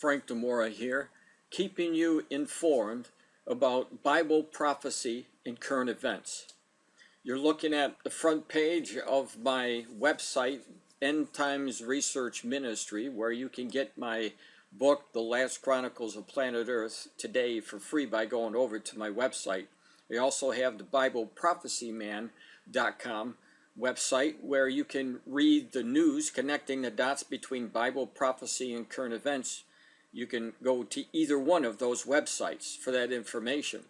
Frank DiMora here, keeping you informed about Bible prophecy and current events. You're looking at the front page of my website, End Times Research Ministry, where you can get my book, The Last Chronicles of Planet Earth, today for free by going over to my website. I also have the BibleProphecyMan.com website where you can read the news connecting the dots between Bible prophecy and current events. You can go to either one of those websites for that information,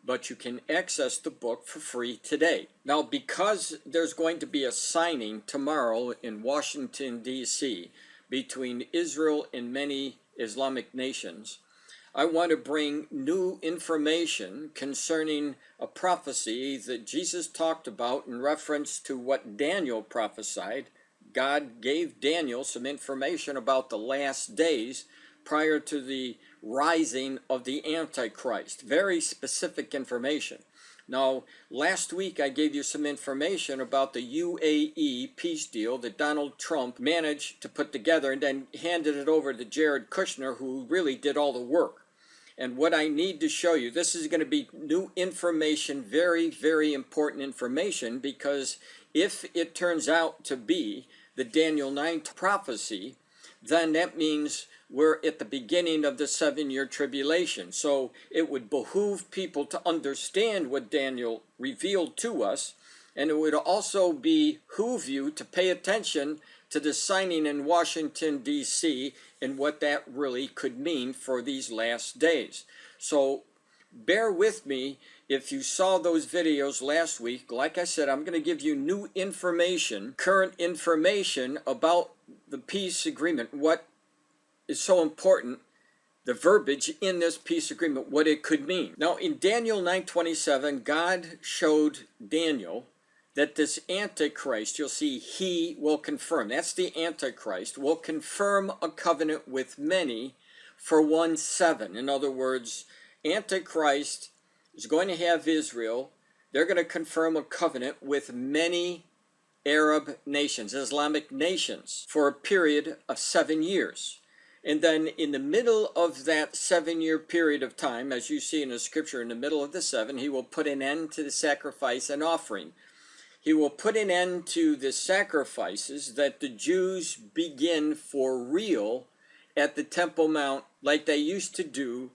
but you can access the book for free today. Now, because there's going to be a signing tomorrow in Washington, D.C. between Israel and many Islamic nations, I want to bring new information concerning a prophecy that Jesus talked about in reference to what Daniel prophesied. God gave Daniel some information about the last days prior to the rising of the Antichrist. Very specific information. Now, last week I gave you some information about the UAE peace deal that Donald Trump managed to put together and then handed it over to Jared Kushner, who really did all the work. And what I need to show you, this is going to be new information, very, very important information, because if it turns out to be the Daniel 9 prophecy, then that means we're at the beginning of the 7-year tribulation. So it would behoove people to understand what Daniel revealed to us, and it would also behoove you to pay attention to the signing in Washington, D.C., and what that really could mean for these last days. So bear with me if you saw those videos last week. Like I said, I'm going to give you new information, current information about the peace agreement, what is so important, the verbiage in this peace agreement, what it could mean. Now, in Daniel 9:27, God showed Daniel that this Antichrist, you'll see, he will confirm. That's the Antichrist, will confirm a covenant with many for 1/7. In other words, Antichrist is going to have Israel. They're going to confirm a covenant with many Arab nations, Islamic nations, for a period of 7 years. And then in the middle of that 7-year period of time, as you see in the scripture, in the middle of the 7, he will put an end to the sacrifice and offering. He will put an end to the sacrifices that the Jews begin for real at the Temple Mount, like they used to do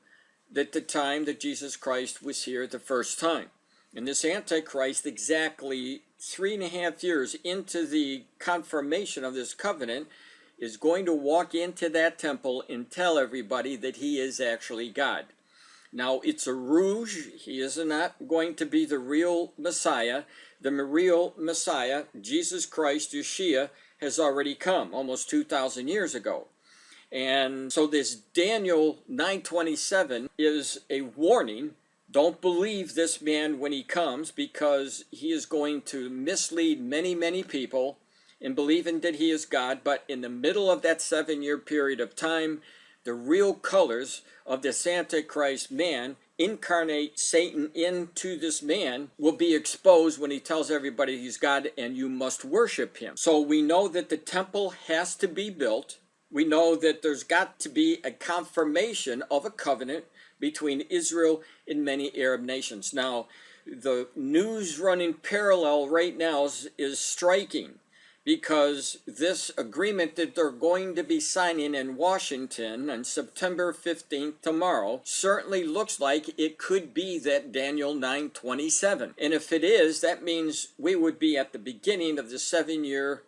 at the time that Jesus Christ was here the first time. And this Antichrist, exactly 3.5 years into the confirmation of this covenant, is going to walk into that temple and tell everybody that he is actually God. Now, it's a rouge. He is not going to be the real Messiah. The real Messiah, Jesus Christ, Yeshua, has already come almost 2,000 years ago. And so this Daniel 9:27 is a warning. Don't believe this man when he comes, because he is going to mislead many, many people in believing that he is God. But in the middle of that 7-year period of time, the real colors of this Antichrist man, incarnate Satan into this man, will be exposed when he tells everybody he's God and you must worship him. So we know that the temple has to be built. We know that there's got to be a confirmation of a covenant between Israel and many Arab nations. Now, the news running parallel right now is striking, because this agreement that they're going to be signing in Washington on September 15th, tomorrow, certainly looks like it could be that Daniel 9:27. And if it is, that means we would be at the beginning of the 7-year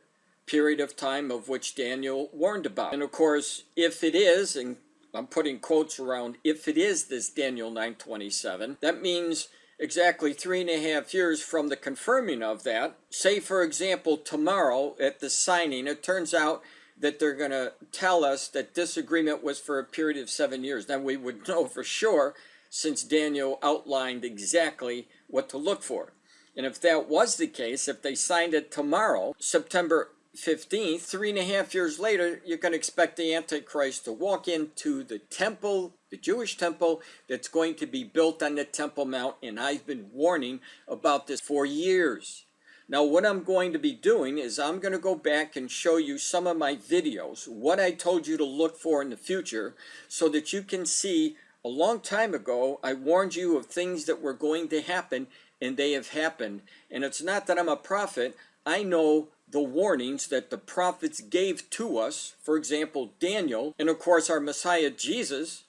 period of time of which Daniel warned about. And of course, if it is, and I'm putting quotes around, if it is this Daniel 9:27, that means exactly 3.5 years from the confirming of that. Say, for example, tomorrow at the signing, it turns out that they're going to tell us that this agreement was for a period of 7 years. Then we would know for sure, since Daniel outlined exactly what to look for. And if that was the case, if they signed it tomorrow, September 15th, 3.5 years later, you can expect the Antichrist to walk into the temple, the Jewish temple that's going to be built on the Temple Mount. And I've been warning about this for years. Now what I'm going to be doing is I'm going to go back and show you some of my videos, what I told you to look for in the future, so that you can see a long time ago I warned you of things that were going to happen, and they have happened. And it's not that I'm a prophet. I know the warnings that the prophets gave to us, for example Daniel, and of course our Messiah Jesus,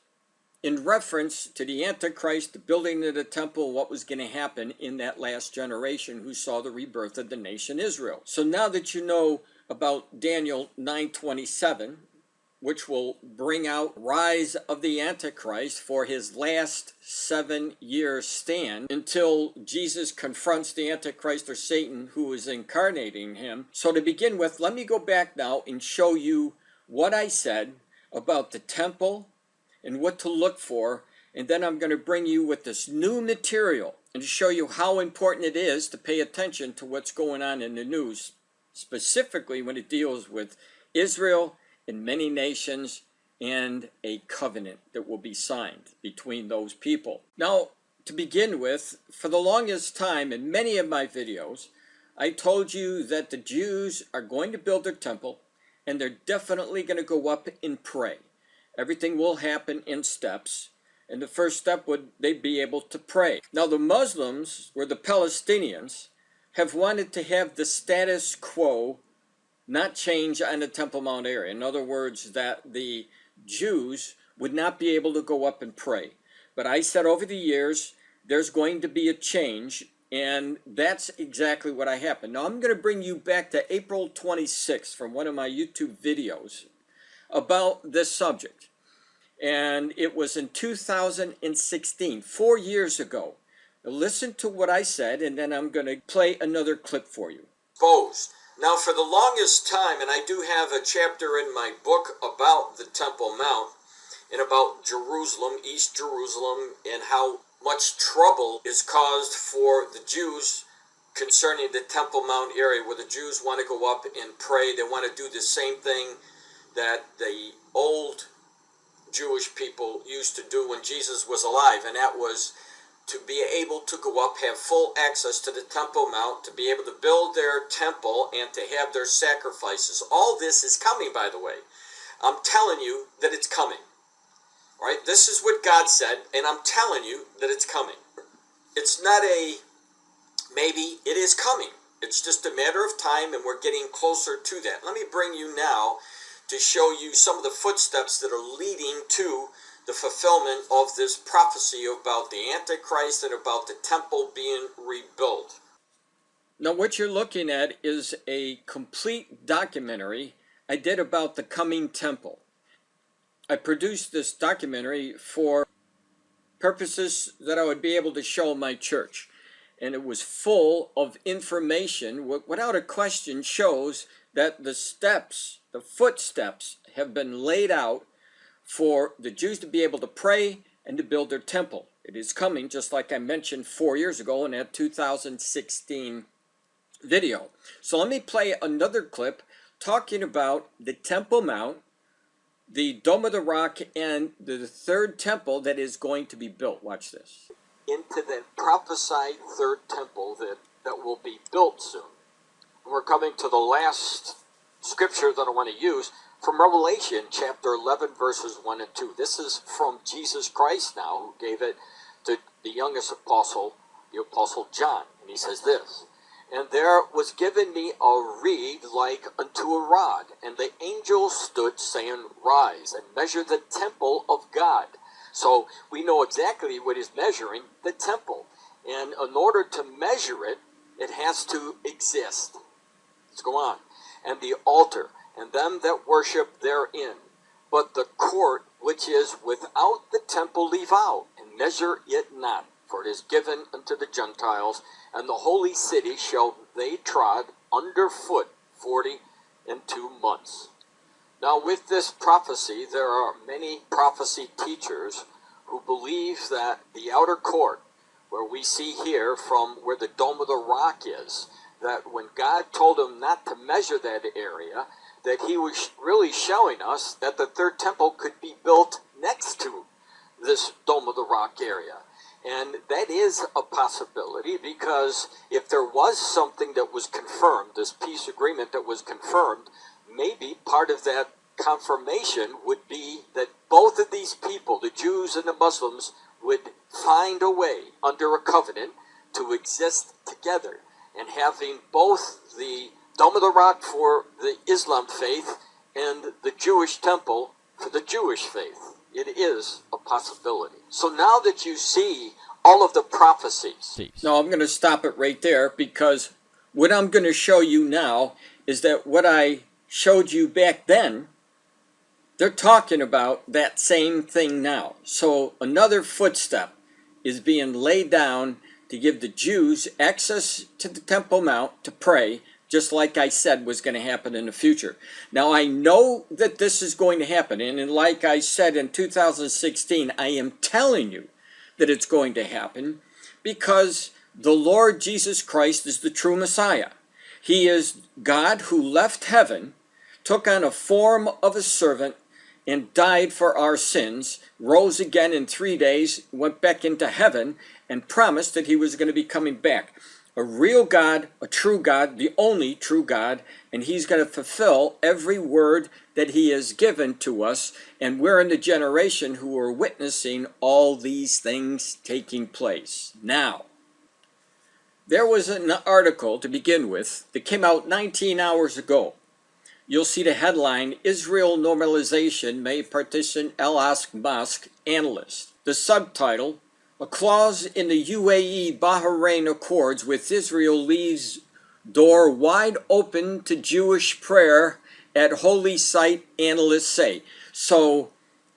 in reference to the Antichrist, the building of the temple, what was going to happen in that last generation who saw the rebirth of the nation Israel. So now that you know about Daniel 9:27, which will bring out rise of the Antichrist for his last 7-year stand until Jesus confronts the Antichrist or Satan who is incarnating him. So to begin with, let me go back now and show you what I said about the temple and what to look for, and then I'm going to bring you with this new material and to show you how important it is to pay attention to what's going on in the news, specifically when it deals with Israel and many nations and a covenant that will be signed between those people. Now, to begin with, for the longest time in many of my videos, I told you that the Jews are going to build their temple, and they're definitely going to go up and pray. Everything will happen in steps, and the first step would they be able to pray. Now the Muslims, or the Palestinians, have wanted to have the status quo not change on the Temple Mount area. In other words, that the Jews would not be able to go up and pray. But I said over the years, there's going to be a change, and that's exactly what happened. Now I'm going to bring you back to April 26th from one of my YouTube videos about this subject. And it was in 2016, 4 years ago. Now listen to what I said, and then I'm going to play another clip for you. Now, for the longest time, and I do have a chapter in my book about the Temple Mount and about Jerusalem, East Jerusalem, and how much trouble is caused for the Jews concerning the Temple Mount area, where the Jews want to go up and pray. They want to do the same thing that the old Jewish people used to do when Jesus was alive, and that was to be able to go up, have full access to the Temple Mount, to be able to build their temple and to have their sacrifices. All this is coming, by the way. I'm telling you that it's coming. All right? This is what God said, and I'm telling you that it's coming. It's not a maybe, it is coming. It's just a matter of time, and we're getting closer to that. Let me bring you now to show you some of the footsteps that are leading to the fulfillment of this prophecy about the Antichrist and about the temple being rebuilt. Now what you're looking at is a complete documentary I did about the coming temple. I produced this documentary for purposes that I would be able to show my church. And it was full of information, without a question shows that the steps, the footsteps have been laid out for the Jews to be able to pray and to build their temple. It is coming, just like I mentioned 4 years ago in that 2016 video. So let me play another clip talking about the Temple Mount, the Dome of the Rock, and the third temple that is going to be built. Watch this. Into the prophesied third temple that will be built soon. We're coming to the last scripture that I want to use from Revelation chapter 11 verses 1 and 2. This is from Jesus Christ now, who gave it to the youngest apostle, the apostle John. And he says this: "And there was given me a reed like unto a rod, and the angel stood, saying, Rise, and measure the temple of God." So we know exactly what he's measuring, the temple. And in order to measure it, it has to exist. Let's go on. "And the altar, and them that worship therein. But the court which is without the temple leave out, and measure it not. For it is given unto the Gentiles, and the holy city shall they trod under foot 42 months." Now with this prophecy, there are many prophecy teachers who believe that the outer court, where we see here from where the Dome of the Rock is, that when God told him not to measure that area, that he was really showing us that the third temple could be built next to this Dome of the Rock area. And that is a possibility, because if there was something that was confirmed, this peace agreement that was confirmed, maybe part of that confirmation would be that both of these people, the Jews and the Muslims, would find a way under a covenant to exist together. And having both the Dome of the Rock for the Islam faith and the Jewish temple for the Jewish faith. It is a possibility. So now that you see all of the prophecies. Now I'm going to stop it right there, because what I'm going to show you now is that what I showed you back then, they're talking about that same thing now. So another footstep is being laid down to give the Jews access to the Temple Mount to pray, just like I said was going to happen in the future. Now I know that this is going to happen, and like I said in 2016, I am telling you that it's going to happen, because the Lord Jesus Christ is the true Messiah. He is God who left heaven, took on a form of a servant, and died for our sins, rose again in 3 days, went back into heaven, and promised that he was going to be coming back. A real God, a true God, the only true God, and he's going to fulfill every word that he has given to us, and we're in the generation who are witnessing all these things taking place. Now, there was an article to begin with that came out 19 hours ago. You'll see the headline, Israel Normalization May Partition Al-Aqsa Mosque Analyst. The subtitle, a clause in the UAE-Bahrain Accords with Israel leaves door wide open to Jewish prayer at holy site, analysts say. So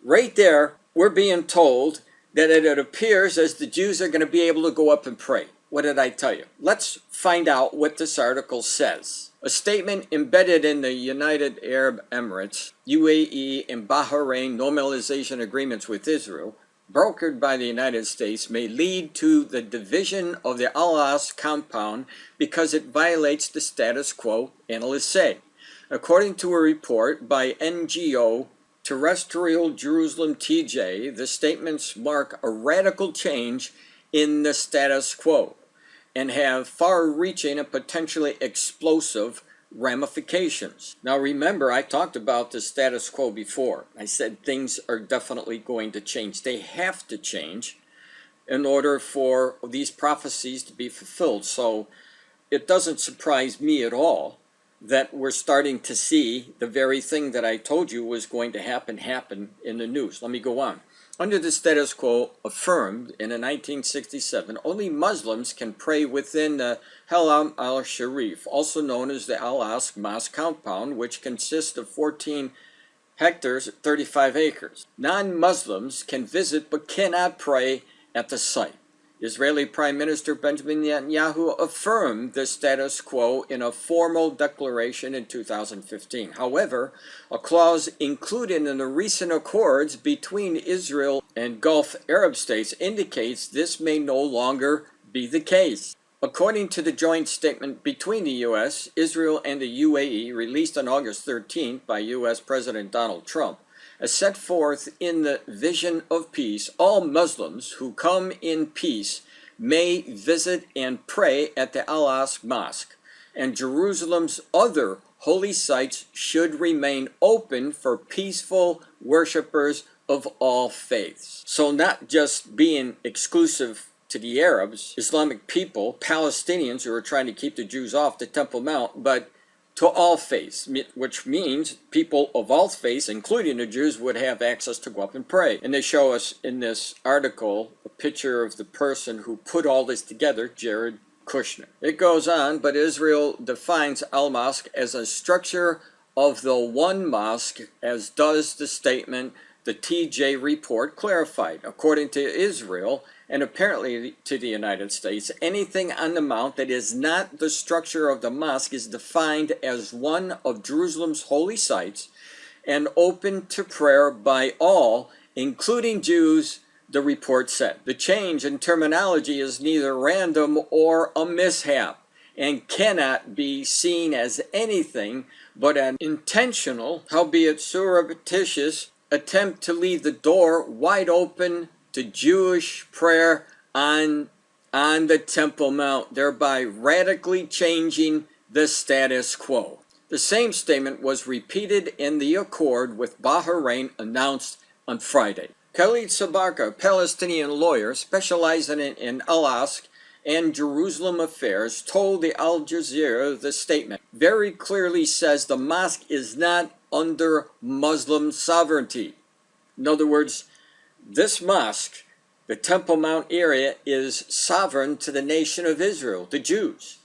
right there, we're being told that it appears as the Jews are going to be able to go up and pray. What did I tell you? Let's find out what this article says. A statement embedded in the United Arab Emirates, UAE, and Bahrain normalization agreements with Israel, brokered by the United States, may lead to the division of the Al-Aqsa compound because it violates the status quo, analysts say. According to a report by NGO Terrestrial Jerusalem TJ, the statements mark a radical change in the status quo and have far-reaching and potentially explosive ramifications. Now remember, I talked about the status quo before. I said things are definitely going to change. They have to change in order for these prophecies to be fulfilled. So it doesn't surprise me at all that we're starting to see the very thing that I told you was going to happen in the news. Let me go on. Under the status quo affirmed in 1967, only Muslims can pray within the Haram al-Sharif, also known as the Al-Aqsa Mosque compound, which consists of 14 hectares, 35 acres. Non-Muslims can visit but cannot pray at the site. Israeli Prime Minister Benjamin Netanyahu affirmed the status quo in a formal declaration in 2015. However, a clause included in the recent accords between Israel and Gulf Arab states indicates this may no longer be the case. According to the joint statement between the U.S., Israel, and the UAE released on August 13th by U.S. President Donald Trump, as set forth in the Vision of Peace, all Muslims who come in peace may visit and pray at the Al-Aqsa Mosque, and Jerusalem's other holy sites should remain open for peaceful worshipers of all faiths. So not just being exclusive to the Arabs, Islamic people, Palestinians who are trying to keep the Jews off the Temple Mount, but to all faiths, which means people of all faiths, including the Jews, would have access to go up and pray. And they show us in this article a picture of the person who put all this together, Jared Kushner. It goes on, but Israel defines al-Mosque as a structure of the one mosque, as does the statement the TJ report clarified. According to Israel, and apparently to the United States, anything on the mount that is not the structure of the mosque is defined as one of Jerusalem's holy sites and open to prayer by all, including Jews, the report said. The change in terminology is neither random or a mishap and cannot be seen as anything but an intentional, howbeit surreptitious, attempt to leave the door wide open to Jewish prayer on the Temple Mount, thereby radically changing the status quo. The same statement was repeated in the accord with Bahrain announced on Friday. Khalid Sabarka, a Palestinian lawyer specializing in Al-Aqsa and Jerusalem affairs, told the Al Jazeera the statement very clearly says the mosque is not under Muslim sovereignty. In other words, this mosque, the Temple Mount area, is sovereign to the nation of Israel, the Jews.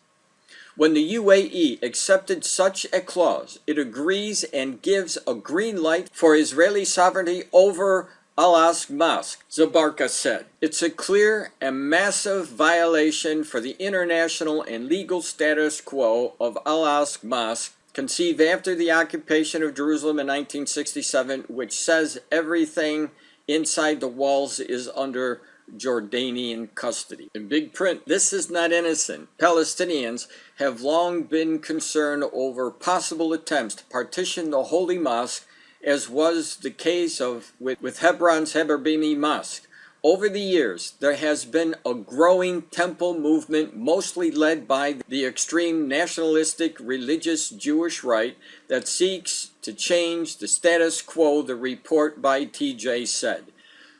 When the UAE accepted such a clause, it agrees and gives a green light for Israeli sovereignty over Al-Aqsa Mosque, Zabarka said. It's a clear and massive violation for the international and legal status quo of Al-Aqsa Mosque, conceived after the occupation of Jerusalem in 1967, which says everything inside the walls is under Jordanian custody. In big print, this is not innocent. Palestinians have long been concerned over possible attempts to partition the Holy Mosque, as was the case with Hebron's Heber Mosque. Over the years, there has been a growing temple movement, mostly led by the extreme nationalistic religious Jewish right that seeks to change the status quo, the report by TJ said.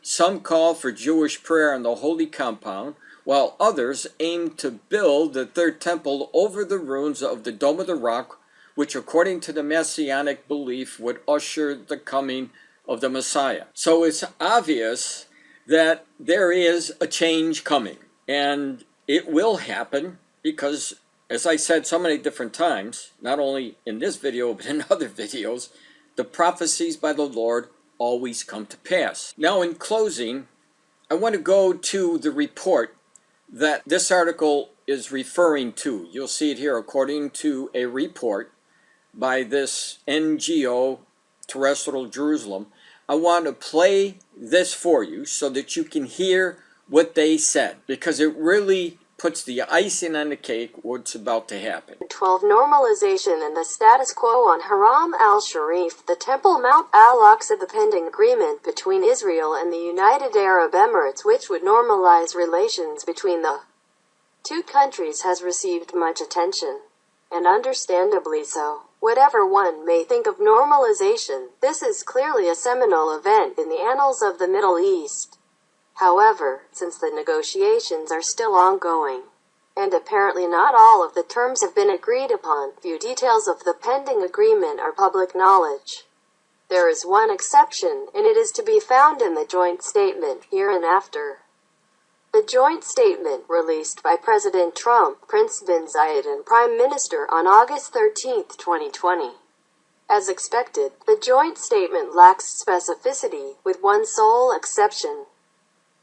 Some call for Jewish prayer on the Holy Compound, while others aim to build the third temple over the ruins of the Dome of the Rock, which according to the Messianic belief would usher the coming of the Messiah. So it's obvious that there is a change coming, and it will happen because, as I said so many different times, not only in this video but in other videos, the prophecies by the Lord always come to pass. Now, in closing, I want to go to the report that this article is referring to. You'll see it here, according to a report by this NGO, Terrestrial Jerusalem. I want to play this for you so that you can hear what they said, because it really puts the icing on the cake what's about to happen. 12. Normalization and the status quo on Haram al-Sharif, the Temple Mount al-Aqsa. The pending agreement between Israel and the United Arab Emirates, which would normalize relations between the two countries, has received much attention, and understandably so. Whatever one may think of normalization, this is clearly a seminal event in the annals of the Middle East. However, since the negotiations are still ongoing, and apparently not all of the terms have been agreed upon, few details of the pending agreement are public knowledge. There is one exception, and it is to be found in the joint statement, hereinafter. The joint statement, released by President Trump, Prince bin Zayed and Prime Minister on August 13, 2020. As expected, the joint statement lacks specificity, with one sole exception,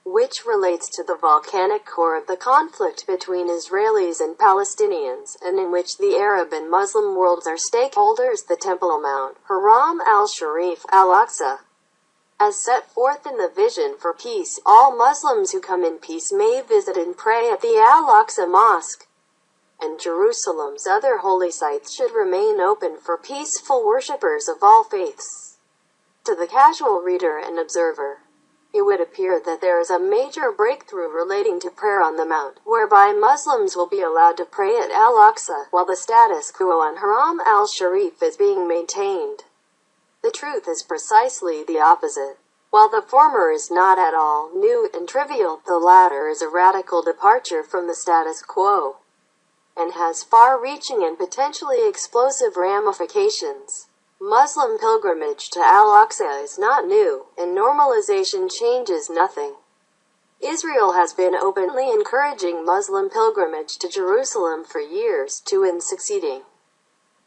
which relates to the volcanic core of the conflict between Israelis and Palestinians, and in which the Arab and Muslim worlds are stakeholders. The Temple Mount, Haram al-Sharif, al-Aqsa. As set forth in the Vision for Peace, all Muslims who come in peace may visit and pray at the Al-Aqsa Mosque, and Jerusalem's other holy sites should remain open for peaceful worshippers of all faiths. To the casual reader and observer, it would appear that there is a major breakthrough relating to prayer on the Mount, whereby Muslims will be allowed to pray at Al-Aqsa, while the status quo on Haram al-Sharif is being maintained. The truth is precisely the opposite. While the former is not at all new and trivial, the latter is a radical departure from the status quo, and has far-reaching and potentially explosive ramifications. Muslim pilgrimage to Al-Aqsa is not new, and normalization changes nothing. Israel has been openly encouraging Muslim pilgrimage to Jerusalem for years, and succeeding.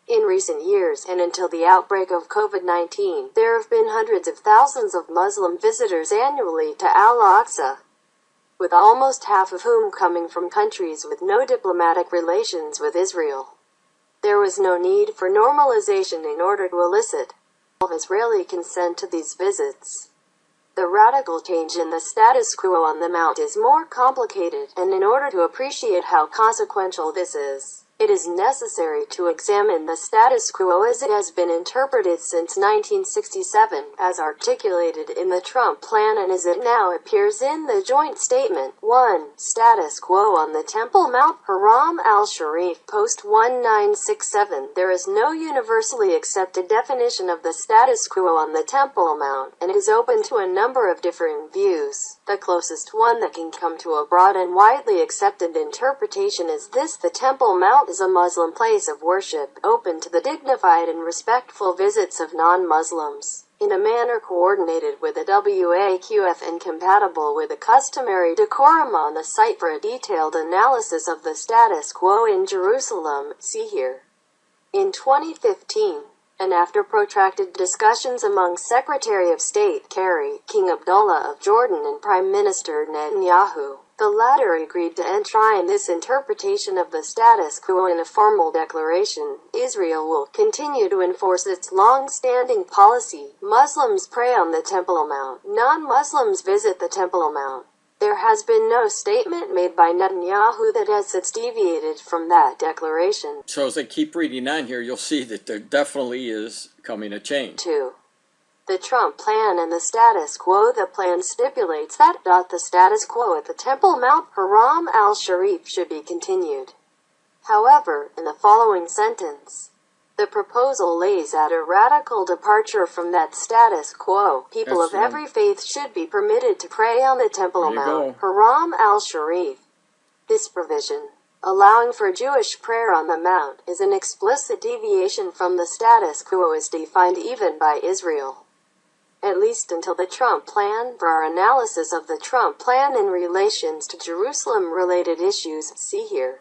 In recent years, and until the outbreak of COVID-19, there have been hundreds of thousands of Muslim visitors annually to Al-Aqsa, with almost half of whom coming from countries with no diplomatic relations with Israel. There was no need for normalization in order to elicit Israeli consent to these visits. The radical change in the status quo on the Mount is more complicated, and in order to appreciate how consequential this is, It is necessary to examine the status quo as it has been interpreted since 1967, as articulated in the Trump Plan and as it now appears in the joint statement. 1. Status quo on the Temple Mount. Haram al-Sharif, Post 1967. There is no universally accepted definition of the status quo on the Temple Mount, and it is open to a number of differing views. The closest one that can come to a broad and widely accepted interpretation is this: the Temple Mount is a Muslim place of worship, open to the dignified and respectful visits of non-Muslims, in a manner coordinated with the WAQF and compatible with the customary decorum on the site. For a detailed analysis of the status quo in Jerusalem, see here. In 2015, and after protracted discussions among Secretary of State Kerry, King Abdullah of Jordan and Prime Minister Netanyahu, the latter agreed to enshrine this interpretation of the status quo in a formal declaration. Israel will continue to enforce its long-standing policy. Muslims pray on the Temple Mount. Non-Muslims visit the Temple Mount. There has been no statement made by Netanyahu that has since deviated from that declaration. So as I keep reading on here, you'll see that there definitely is coming a change. 2. The Trump Plan and the status quo. The plan stipulates that the status quo at the Temple Mount Haram al-Sharif should be continued. However, in the following sentence, the proposal lays out a radical departure from that status quo. People of every faith should be permitted to pray on the Temple Mount Haram al-Sharif. This provision, allowing for Jewish prayer on the Mount, is an explicit deviation from the status quo as defined even by Israel. At least until the Trump Plan. For our analysis of the Trump Plan in relations to Jerusalem-related issues, see here.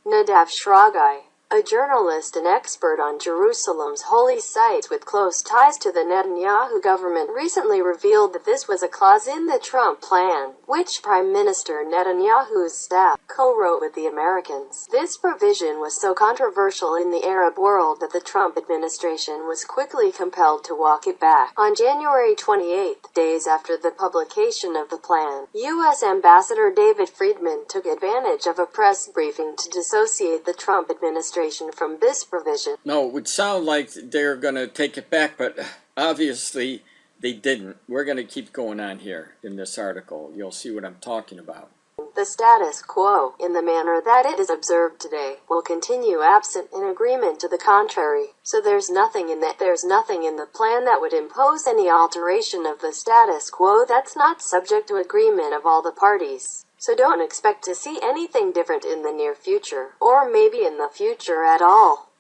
Nadav Shragai, a journalist and expert on Jerusalem's holy sites with close ties to the Netanyahu government, recently revealed that this was a clause in the Trump Plan, which Prime Minister Netanyahu's staff co-wrote with the Americans. This provision was so controversial in the Arab world that the Trump administration was quickly compelled to walk it back. On January 28, days after the publication of the plan, U.S. Ambassador David Friedman took advantage of a press briefing to dissociate the Trump administration from this provision. No, it would sound like they're going to take it back, but obviously they didn't. We're going to keep going on here in this article. You'll see what I'm talking about. The status quo, in the manner that it is observed today, will continue absent an agreement to the contrary. So there's nothing in the plan that would impose any alteration of the status quo that's not subject to agreement of all the parties. So don't expect to see anything different in the near future, or maybe in the future at all.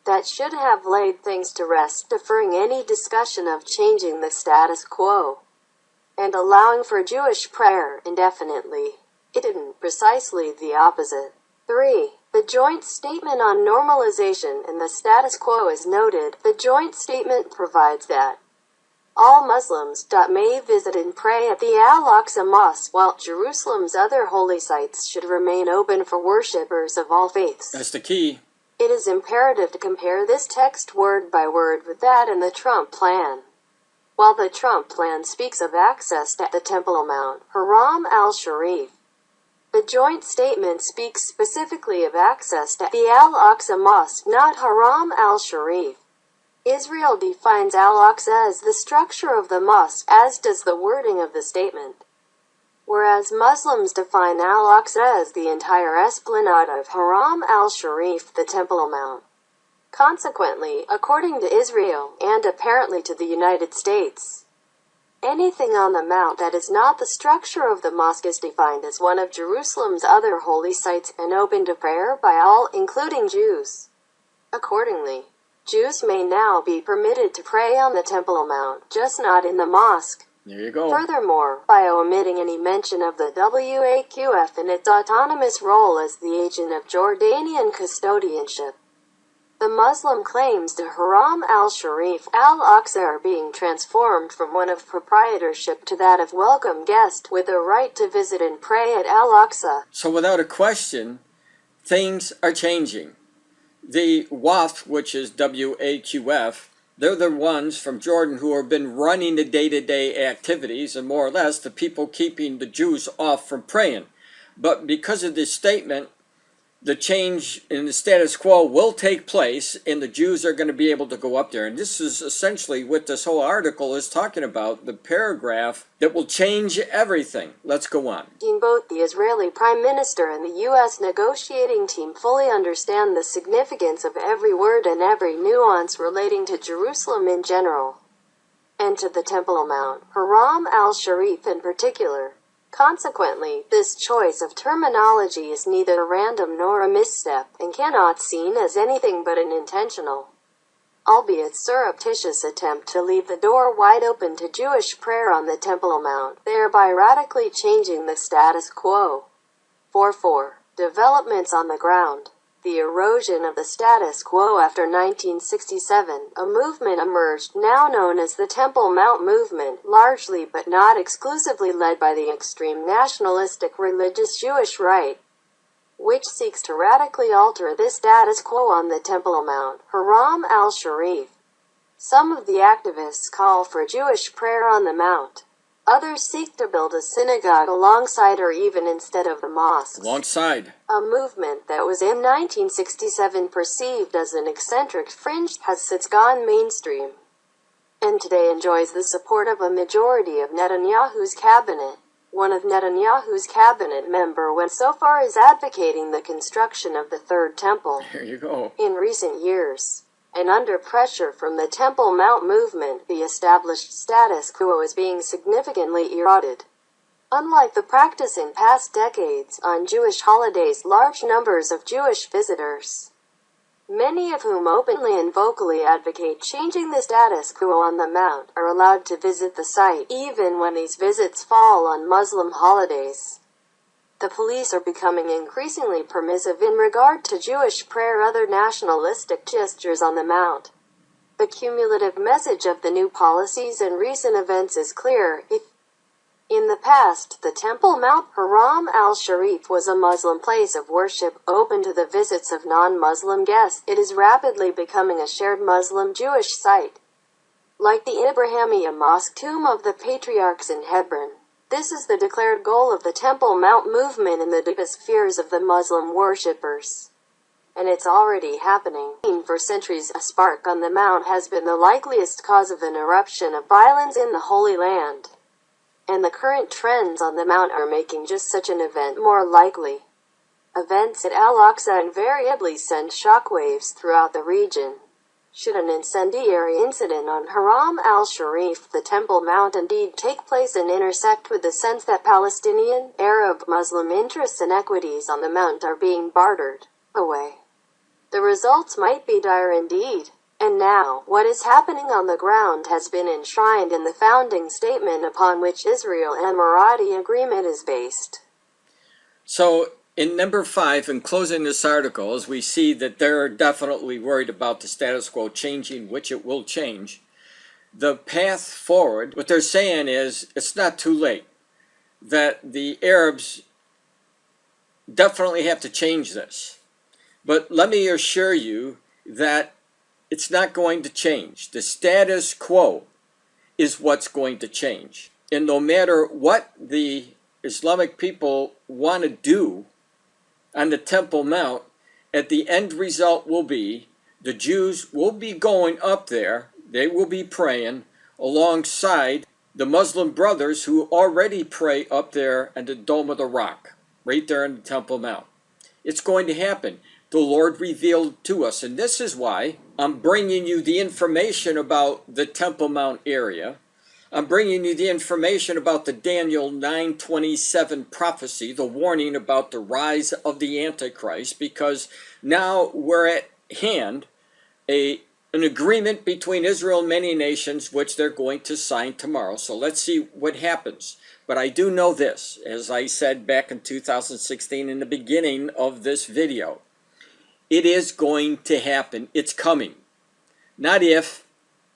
That should have laid things to rest, deferring any discussion of changing the status quo and allowing for Jewish prayer indefinitely. It didn't. Precisely the opposite. 3. The joint statement on normalization and the status quo is noted. The joint statement provides that all Muslims may visit and pray at the Al-Aqsa Mosque, while Jerusalem's other holy sites should remain open for worshippers of all faiths. That's the key. It is imperative to compare this text word by word with that in the Trump Plan. While the Trump Plan speaks of access to the Temple Mount, Haram al-Sharif, the joint statement speaks specifically of access to the Al-Aqsa Mosque, not Haram al-Sharif. Israel defines Al-Aqsa as the structure of the mosque, as does the wording of the statement, whereas Muslims define Al-Aqsa as the entire esplanade of Haram al-Sharif, the Temple Mount. Consequently, according to Israel, and apparently to the United States, anything on the Mount that is not the structure of the mosque is defined as one of Jerusalem's other holy sites and open to prayer by all, including Jews. Accordingly, Jews may now be permitted to pray on the Temple Mount, just not in the mosque. There you go. Furthermore, by omitting any mention of the WAQF and its autonomous role as the agent of Jordanian custodianship, the Muslim claims to Haram al-Sharif, Al-Aqsa are being transformed from one of proprietorship to that of welcome guest with a right to visit and pray at Al-Aqsa. So without a question, things are changing. The WAQF, which is WAQF, they're the ones from Jordan who have been running the day-to-day activities and more or less the people keeping the Jews off from praying. But because of this statement, the change in the status quo will take place and the Jews are going to be able to go up there. And this is essentially what this whole article is talking about, the paragraph that will change everything. Let's go on. Both the Israeli Prime Minister and the U.S. negotiating team fully understand the significance of every word and every nuance relating to Jerusalem in general, and to the Temple Mount, Haram al-Sharif in particular. Consequently, this choice of terminology is neither random nor a misstep, and cannot be seen as anything but an intentional, albeit surreptitious attempt to leave the door wide open to Jewish prayer on the Temple Mount, thereby radically changing the status quo. 4.4. Developments on the ground. The erosion of the status quo after 1967, a movement emerged now known as the Temple Mount movement, largely but not exclusively led by the extreme nationalistic religious Jewish right, which seeks to radically alter the status quo on the Temple Mount, Haram al-Sharif. Some of the activists call for Jewish prayer on the Mount. Others seek to build a synagogue alongside or even instead of the mosques. Alongside. A movement that was in 1967 perceived as an eccentric fringe has since gone mainstream, and today enjoys the support of a majority of Netanyahu's cabinet. One of Netanyahu's cabinet member went so far as advocating the construction of the Third Temple. There you go. In recent years, and under pressure from the Temple Mount movement, the established status quo is being significantly eroded. Unlike the practice in past decades, on Jewish holidays large numbers of Jewish visitors, many of whom openly and vocally advocate changing the status quo on the Mount, are allowed to visit the site, even when these visits fall on Muslim holidays. The police are becoming increasingly permissive in regard to Jewish prayer and other nationalistic gestures on the Mount. The cumulative message of the new policies and recent events is clear. In the past, the Temple Mount, Haram al-Sharif, was a Muslim place of worship, open to the visits of non-Muslim guests. It is rapidly becoming a shared Muslim-Jewish site, like the Abrahamian Mosque tomb of the patriarchs in Hebron. This is the declared goal of the Temple Mount movement in the deepest fears of the Muslim worshippers. And it's already happening. For centuries, a spark on the Mount has been the likeliest cause of an eruption of violence in the Holy Land. And the current trends on the Mount are making just such an event more likely. Events at Al-Aqsa invariably send shockwaves throughout the region. Should an incendiary incident on Haram al-Sharif, the Temple Mount, indeed take place and intersect with the sense that Palestinian, Arab, Muslim interests and equities on the Mount are being bartered away, the results might be dire indeed. And now, what is happening on the ground has been enshrined in the founding statement upon which Israel-Emirati agreement is based. So, in number 5, in closing this article, as we see that they're definitely worried about the status quo changing, which it will change, the path forward, what they're saying is it's not too late. That the Arabs definitely have to change this. But let me assure you that it's not going to change. The status quo is what's going to change. And no matter what the Islamic people want to do on the Temple Mount, at the end result will be the Jews will be going up there, they will be praying alongside the Muslim brothers who already pray up there in the Dome of the Rock, right there in the Temple Mount. It's going to happen. The Lord revealed to us, and this is why I'm bringing you the information about the Temple Mount area. I'm bringing you the information about the Daniel 9:27 prophecy, the warning about the rise of the Antichrist, because now we're at hand an agreement between Israel and many nations, which they're going to sign tomorrow. So let's see what happens. But I do know this, as I said back in 2016 in the beginning of this video, it is going to happen. It's coming. Not if,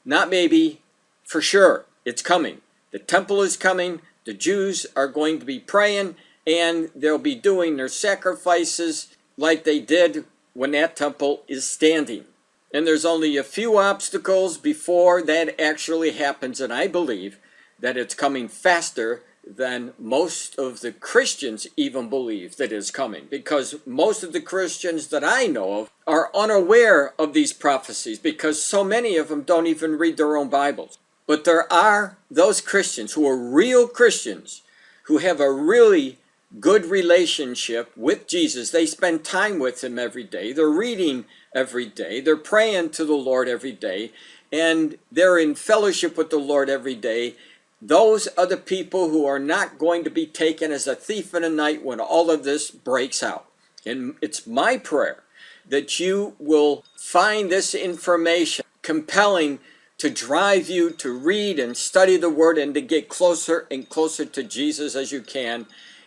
not maybe, for sure. It's coming. The temple is coming. The Jews are going to be praying, and they'll be doing their sacrifices like they did when that temple is standing. And there's only a few obstacles before that actually happens, and I believe that it's coming faster than most of the Christians even believe that is coming, because most of the Christians that I know of are unaware of these prophecies because so many of them don't even read their own Bibles. But there are those Christians who are real Christians who have a really good relationship with Jesus. They spend time with him every day. They're reading every day. They're praying to the Lord every day. And they're in fellowship with the Lord every day. Those are the people who are not going to be taken as a thief in the night when all of this breaks out. And it's my prayer that you will find this information compelling to drive you to read and study the Word and to get closer and closer to Jesus as you can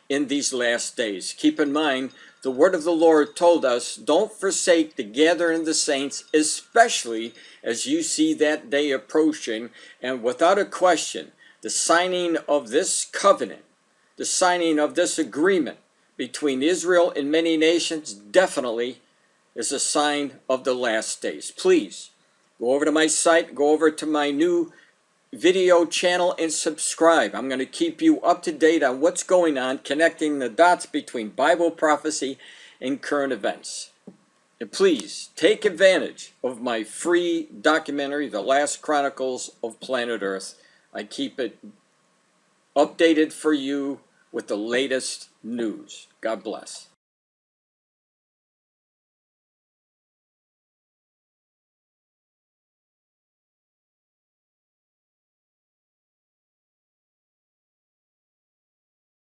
in these last days. Keep in mind, the Word of the Lord told us, don't forsake the gathering of the saints, especially as you see that day approaching. And without a question, the signing of this covenant, the signing of this agreement between Israel and many nations definitely is a sign of the last days. Please go over to my site, go over to my new video channel and subscribe. I'm going to keep you up to date on what's going on, connecting the dots between Bible prophecy and current events. And please take advantage of my free documentary, The Last Chronicles of Planet Earth. I keep it updated for you with the latest news. God bless.